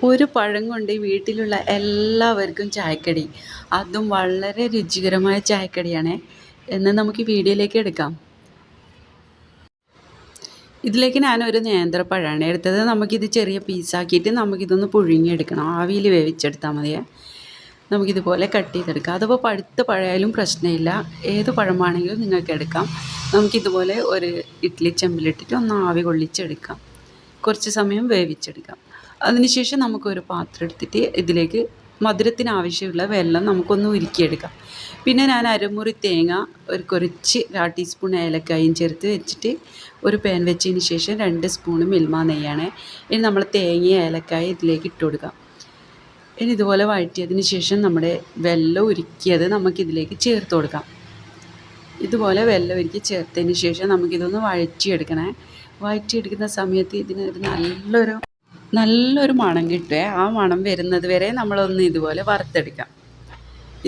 ഒരു പഴം കൊണ്ട് വീട്ടിലുള്ള എല്ലാവർക്കും ചായക്കടി, അതും വളരെ രുചികരമായ ചായക്കടിയാണ്. എന്ന് നമുക്ക് വീഡിയോയിലേക്ക് എടുക്കാം. ഇതിലേക്ക് ഞാനൊരു നേന്ത്രപ്പഴമാണ് എടുത്തത്. നമുക്കിത് ചെറിയ പീസാക്കിയിട്ട് നമുക്കിതൊന്ന് പുഴുങ്ങിയെടുക്കണം. ആവിയിൽ വേവിച്ചെടുത്താൽ മതിയേ. നമുക്കിതുപോലെ കട്ട് ചെയ്തെടുക്കാം. അഥവാ പഴുത്ത പഴമായാലും പ്രശ്നമില്ല, ഏത് പഴമാണെങ്കിലും നിങ്ങൾക്ക് എടുക്കാം. നമുക്കിതുപോലെ ഒരു ഇഡ്ഡലി ചെമ്പിലിട്ടിട്ട് ഒന്ന് ആവി കൊള്ളിച്ചെടുക്കാം. കുറച്ച് സമയം വേവിച്ചെടുക്കാം. അതിനുശേഷം നമുക്കൊരു പാത്രം എടുത്തിട്ട് ഇതിലേക്ക് മധുരത്തിന് ആവശ്യമുള്ള വെള്ളം നമുക്കൊന്ന് ഉരുക്കിയെടുക്കാം. പിന്നെ ഞാൻ അരമുറി തേങ്ങ, ഒരു കുറച്ച് 1/2 ടീസ്പൂൺ ഏലക്കായും ചേർത്ത് വെച്ചിട്ട് ഒരു പാൻ വെച്ചതിന് ശേഷം 2 സ്പൂൺ മിൽമ നെയ്യാണ്. ഇനി നമ്മൾ തേങ്ങയും ഏലക്കായും ഇതിലേക്ക് ഇട്ട് കൊടുക്കാം. ഇനി ഇതുപോലെ വഴറ്റിയതിന് ശേഷം നമ്മുടെ വെള്ളം ഉരുക്കിയത് നമുക്കിതിലേക്ക് ചേർത്ത് കൊടുക്കാം. ഇതുപോലെ വെള്ളം ഉരുക്കി ചേർത്തതിന് ശേഷം നമുക്കിതൊന്ന് വഴറ്റിയെടുക്കണേ. വഴറ്റിയെടുക്കുന്ന സമയത്ത് ഇതിനൊരു നല്ലൊരു മണം കിട്ടുമേ. ആ മണം വരുന്നത് വരെ നമ്മളൊന്ന് ഇതുപോലെ വറുത്തെടുക്കാം.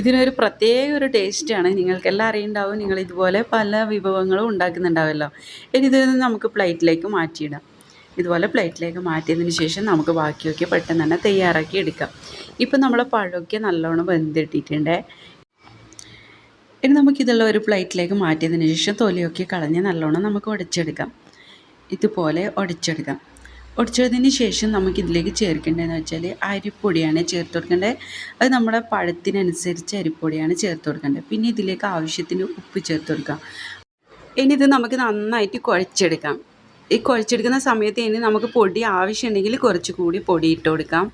ഇതിനൊരു പ്രത്യേക ഒരു ടേസ്റ്റാണ്. നിങ്ങൾക്കെല്ലാം അറിയുന്നുണ്ടാവും. നിങ്ങൾ ഇതുപോലെ പല വിഭവങ്ങളും ഉണ്ടാക്കുന്നുണ്ടാവുമല്ലോ. ഇനി ഇതിൽ നിന്ന് നമുക്ക് പ്ലേറ്റിലേക്ക് മാറ്റിയിടാം. ഇതുപോലെ പ്ലേറ്റിലേക്ക് മാറ്റിയതിന് ശേഷം നമുക്ക് ബാക്കിയൊക്കെ പെട്ടെന്ന് തന്നെ തയ്യാറാക്കി എടുക്കാം. ഇപ്പം നമ്മളെ പഴമൊക്കെ നല്ലോണം വെന്തിട്ടിട്ടുണ്ട്. ഇനി നമുക്കിതെല്ലാം ഒരു പ്ലേറ്റിലേക്ക് മാറ്റിയതിന് ശേഷം തൊലിയൊക്കെ കളഞ്ഞ് നല്ലോണം നമുക്ക് ഉടച്ചെടുക്കാം. ഇതുപോലെ ഉടച്ചെടുക്കാം. ഉടച്ചതിന് ശേഷം നമുക്കിതിലേക്ക് ചേർക്കേണ്ടതെന്ന് വെച്ചാൽ അരിപ്പൊടിയാണ് ചേർത്ത് കൊടുക്കേണ്ടത്. അത് നമ്മുടെ പഴത്തിനനുസരിച്ച് അരിപ്പൊടിയാണ് ചേർത്ത് കൊടുക്കേണ്ടത്. പിന്നെ ഇതിലേക്ക് ആവശ്യത്തിന് ഉപ്പ് ചേർത്ത് കൊടുക്കാം. ഇനി ഇത് നമുക്ക് നന്നായിട്ട് കുഴച്ചെടുക്കാം. ഈ കുഴച്ചെടുക്കുന്ന സമയത്ത് ഇനി നമുക്ക് പൊടി ആവശ്യമുണ്ടെങ്കിൽ കുറച്ച് കൂടി പൊടി ഇട്ട് കൊടുക്കാം.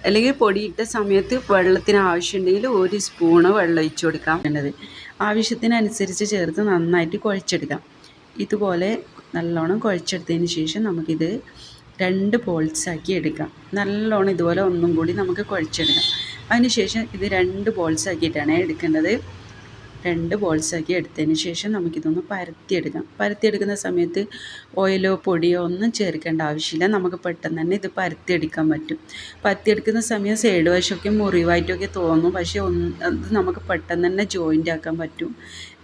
അല്ലെങ്കിൽ പൊടിയിട്ട സമയത്ത് വെള്ളത്തിന് ആവശ്യമുണ്ടെങ്കിൽ 1 സ്പൂണ് വെള്ളം ഒഴിച്ച് കൊടുക്കാം. ആവശ്യത്തിനനുസരിച്ച് ചേർത്ത് നന്നായിട്ട് കുഴച്ചെടുക്കാം. ഇതുപോലെ നല്ലോണം കുഴച്ചെടുത്തതിന് ശേഷം നമുക്കിത് 2 ബോൾസാക്കി എടുക്കാം. നല്ലോണം ഇതുപോലെ ഒന്നും കൂടി നമുക്ക് കുഴച്ചെടുക്കാം. അതിനുശേഷം ഇത് 2 ബോൾസാക്കിയിട്ടാണ് എടുക്കേണ്ടത്. 2 ബോൾസാക്കി എടുത്തതിന് ശേഷം നമുക്കിതൊന്ന് പരത്തിയെടുക്കാം. പരത്തിയെടുക്കുന്ന സമയത്ത് ഓയിലോ പൊടിയോ ഒന്നും ചേർക്കേണ്ട ആവശ്യമില്ല. നമുക്ക് പെട്ടെന്ന് തന്നെ ഇത് പരത്തിയെടുക്കാൻ പറ്റും. പരത്തിയെടുക്കുന്ന സമയം സൈഡ് വശമൊക്കെ മുറിവായിട്ടൊക്കെ തോന്നും. പക്ഷേ അത് നമുക്ക് പെട്ടെന്ന് തന്നെ ജോയിൻ്റ് ആക്കാൻ പറ്റും.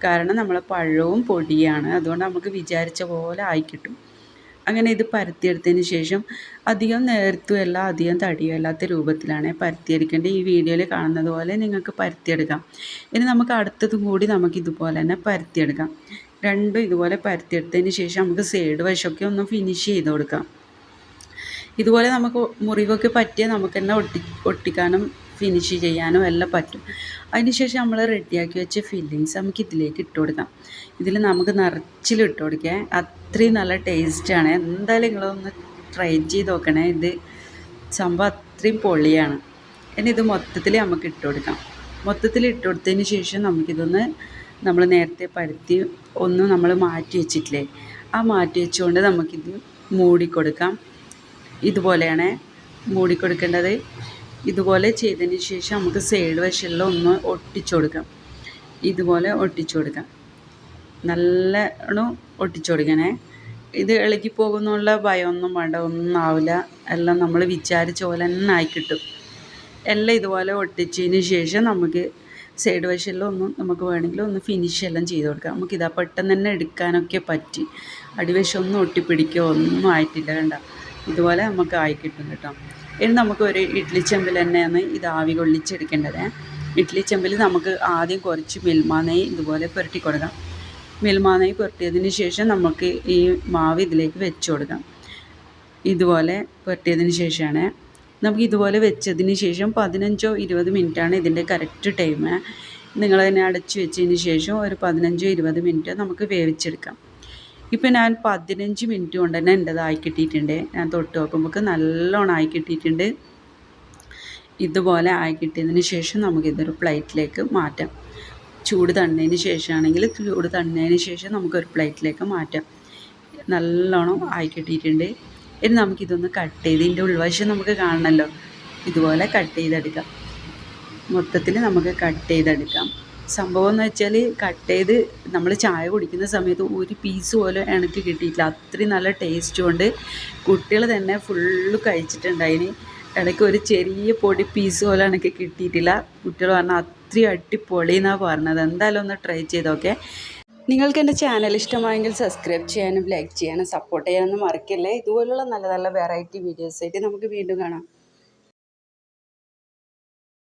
കാരണം നമ്മളെ പഴവും പൊടിയാണ്. അതുകൊണ്ട് നമുക്ക് വിചാരിച്ച പോലെ ആയിക്കിട്ടും. അങ്ങനെ ഇത് പരത്തിയെടുത്തതിന് ശേഷം അധികം നേർത്തുമല്ല അധികം തടിയല്ലാത്ത രൂപത്തിലാണ് പരത്തിയെടുക്കേണ്ടത്. ഈ വീഡിയോയിൽ കാണുന്നത് പോലെ നിങ്ങൾക്ക് പരത്തിയെടുക്കാം. ഇനി നമുക്ക് അടുത്തതും കൂടി നമുക്കിതുപോലെ തന്നെ പരത്തിയെടുക്കാം. രണ്ടും ഇതുപോലെ പരത്തിയെടുത്തതിന് ശേഷം നമുക്ക് സൈഡ് വശമൊക്കെ ഒന്ന് ഫിനിഷ് ചെയ്ത് കൊടുക്കാം. ഇതുപോലെ നമുക്ക് മുറിവൊക്കെ പറ്റിയാൽ നമുക്ക് തന്നെ ഒട്ടിക്കാനും ഫിനിഷ് ചെയ്യാനും എല്ലാം പറ്റും. അതിനുശേഷം നമ്മൾ റെഡിയാക്കി വെച്ച ഫില്ലിങ്സ് നമുക്ക് ഇതിലേക്ക് ഇട്ട് കൊടുക്കാം. ഇതിൽ നമുക്ക് നിറച്ചിലിട്ട് കൊടുക്കാം. അത്രയും നല്ല ടേസ്റ്റാണ്. എന്തായാലും നിങ്ങളൊന്ന് ട്രൈ ചെയ്ത് നോക്കണേ. ഇത് സംഭവം അത്രയും പൊളിയാണ്. ഇനി ഇത് മൊത്തത്തിൽ നമുക്ക് ഇട്ട് കൊടുക്കാം. മൊത്തത്തിൽ ഇട്ട് കൊടുത്തതിന് ശേഷം നമുക്കിതൊന്ന് നമ്മൾ നേരത്തെ പരത്തി ഒന്ന് നമ്മൾ മാറ്റി വെച്ചിട്ടില്ലേ, ആ മാറ്റി വെച്ചുകൊണ്ട് നമുക്കിത് മൂടിക്കൊടുക്കാം. ഇതുപോലെയാണ് മൂടിക്കൊടുക്കേണ്ടത്. ഇതുപോലെ ചെയ്തതിന് ശേഷം നമുക്ക് സൈഡ് വശമെല്ലാം ഒന്ന് ഒട്ടിച്ചു കൊടുക്കാം. ഇതുപോലെ ഒട്ടിച്ചു കൊടുക്കാം. നല്ലോണം ഒട്ടിച്ചു കൊടുക്കണേ. ഇത് ഇളകി പോകുന്നുള്ള ഭയമൊന്നും വേണ്ട, ഒന്നും ആവില്ല. എല്ലാം നമ്മൾ വിചാരിച്ച പോലെ തന്നെ ആയി കിട്ടും. എല്ലാം ഇതുപോലെ ഒട്ടിച്ചതിന് ശേഷം നമുക്ക് സൈഡ് വശമെല്ലാം നമുക്ക് വേണമെങ്കിൽ ഒന്ന് ഫിനിഷ് എല്ലാം ചെയ്ത് കൊടുക്കാം. നമുക്കിതാ പെട്ടെന്ന് തന്നെ എടുക്കാനൊക്കെ പറ്റി. അടിവശം ഒന്നും ഒട്ടിപ്പിടിക്കുകയോ ഒന്നും ആയിട്ടില്ല. കണ്ട ഇതുപോലെ നമുക്ക് ആയി കിട്ടും കേട്ടോ. ഇനി നമുക്ക് ഒരു ഇഡ്ഡലി ചെമ്പിൽ തന്നെയാണ് ഇത് ആവി കൊള്ളിച്ചെടുക്കേണ്ടത്. ഇഡ്ഡലി ചെമ്പിൽ നമുക്ക് ആദ്യം കുറച്ച് മിൽമ നെയ്യ് ഇതുപോലെ പുരട്ടി കൊടുക്കാം. മിൽമ നെയ്യ് പുരട്ടിയതിന് ശേഷം നമുക്ക് ഈ മാവ് ഇതിലേക്ക് വെച്ച് കൊടുക്കാം. ഇതുപോലെ പുരട്ടിയതിന് ശേഷമാണ് നമുക്ക് ഇതുപോലെ വെച്ചതിന് ശേഷം 15-20 മിനിറ്റാണ് ഇതിൻ്റെ കറക്റ്റ് ടൈം. നിങ്ങൾ തന്നെ അടച്ച് വെച്ചതിന് ശേഷം ഒരു 15-20 മിനിറ്റ് നമുക്ക് വേവിച്ചെടുക്കാം. ഇപ്പം ഞാൻ 15 മിനിറ്റ് കൊണ്ട് തന്നെ എൻ്റെത് ആയി കിട്ടിയിട്ടുണ്ട്. ഞാൻ തൊട്ട് നോക്കുമ്പോൾ നല്ലോണം ആയി കിട്ടിയിട്ടുണ്ട്. ഇതുപോലെ ആയി കിട്ടിയതിന് ശേഷം നമുക്കിതൊരു പ്ലേറ്റിലേക്ക് മാറ്റാം. ചൂട് തണ്ണതിന് ശേഷമാണെങ്കിൽ ചൂട് തണ്ണതിന് ശേഷം നമുക്കൊരു പ്ലേറ്റിലേക്ക് മാറ്റാം. നല്ലോണം ആയി കിട്ടിയിട്ടുണ്ട്. ഇനി നമുക്കിതൊന്ന് കട്ട് ചെയ്ത് ഇതിൻ്റെ ഉൾവശം നമുക്ക് കാണണമല്ലോ. ഇതുപോലെ കട്ട് ചെയ്തെടുക്കാം. മൊത്തത്തിൽ നമുക്ക് കട്ട് ചെയ്തെടുക്കാം. സംഭവം എന്ന് വെച്ചാൽ കട്ട് ചെയ്ത് നമ്മൾ ചായ കുടിക്കുന്ന സമയത്ത് ഒരു പീസ് പോലും എനിക്ക് കിട്ടിയിട്ടില്ല. അത്രയും നല്ല ടേസ്റ്റ് കൊണ്ട് കുട്ടികൾ തന്നെ ഫുള്ള് കഴിച്ചിട്ടുണ്ടായിന്. ഇടയ്ക്ക് ഒരു ചെറിയ പൊടി പീസ് പോലും എനിക്ക് കിട്ടിയിട്ടില്ല. കുട്ടികൾ പറഞ്ഞാൽ അത്രയും അടിപൊളി എന്നാണ് പറഞ്ഞത്. എന്തായാലും ഒന്ന് ട്രൈ ചെയ്തൊക്കെ. നിങ്ങൾക്ക് എൻ്റെ ചാനൽ ഇഷ്ടമായെങ്കിൽ സബ്സ്ക്രൈബ് ചെയ്യാനും ലൈക്ക് ചെയ്യാനും സപ്പോർട്ട് ചെയ്യാനൊന്നും മറക്കല്ലേ. ഇതുപോലുള്ള നല്ല നല്ല വെറൈറ്റി വീഡിയോസായിട്ട് നമുക്ക് വീണ്ടും കാണാം.